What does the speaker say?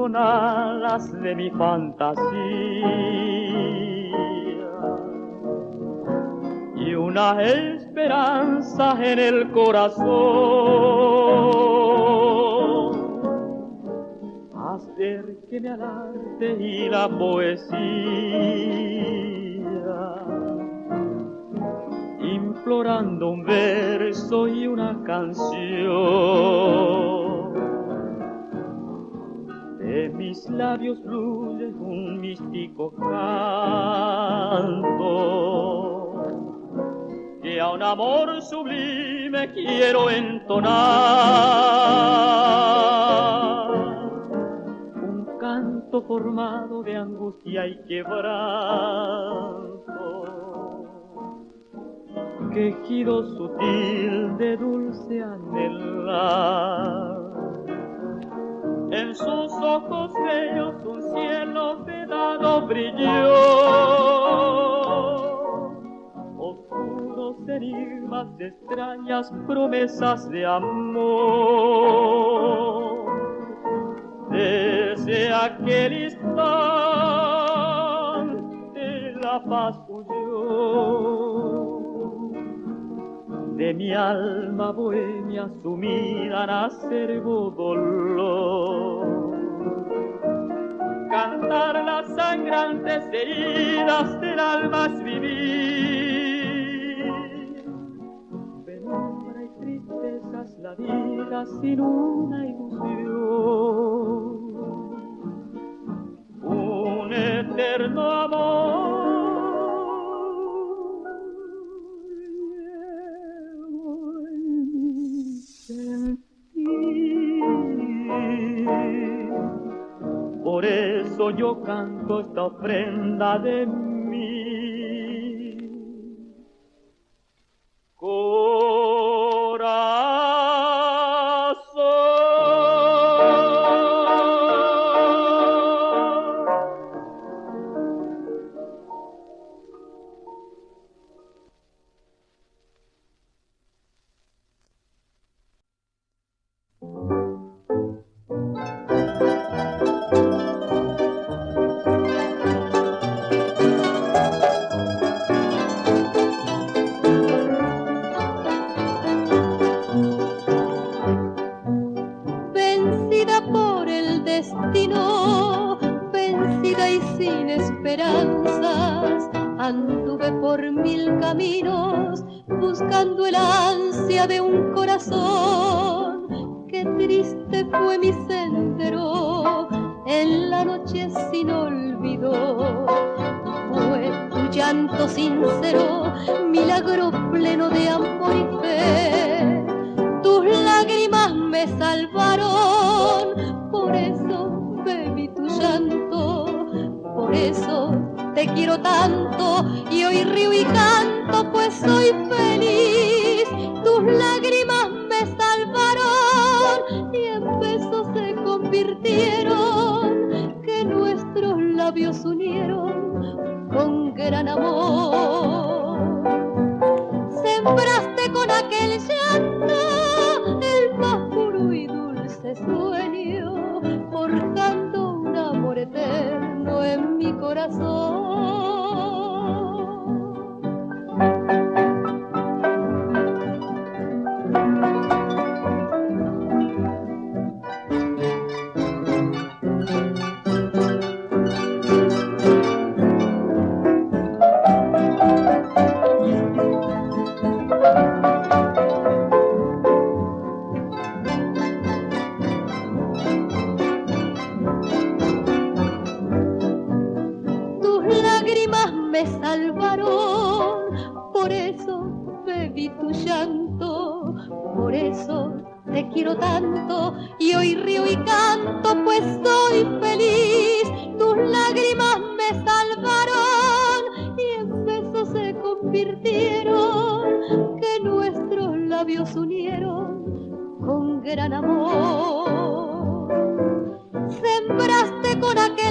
con alas de mi fantasía y una esperanza en el corazón. Acérqueme al arte y la poesía, implorando un verso y una canción. De mis labios fluye un místico canto que a un amor sublime quiero entonar. Un canto formado de angustia y quebranto, quejido sutil de dulce anhelar. En sus ojos bellos un cielo vedado brilló, oscuros enigmas de extrañas promesas de amor. Desde aquel instante la paz huyó de mi alma bohemia sumida en acerbo dolor. Cantar las sangrantes heridas del alma es vivir. Penumbra y tristezas la vida sin una ilusión. Un eterno amor por eso yo canto esta ofrenda de mi Anduve por mil caminos buscando el ansia de un corazón. Qué triste fue mi sendero en la noche sin olvido. Fue tu llanto sincero, milagro pleno de amor y fe. Tus lágrimas me salvaron, por eso bebí tu llanto, por eso te quiero tanto y hoy río y canto, pues soy feliz. Tus lágrimas me salvaron y en besos se convirtieron, que nuestros labios unieron con gran amor. Sembraste con aquel llanto el más puro y dulce sueño, forjando un amor eterno en mi corazón. Me salvaron, por eso bebí tu llanto, por eso te quiero tanto y hoy río y canto, pues soy feliz. Tus lágrimas me salvaron y en besos se convirtieron, que nuestros labios unieron con gran amor. Sembraste con aquel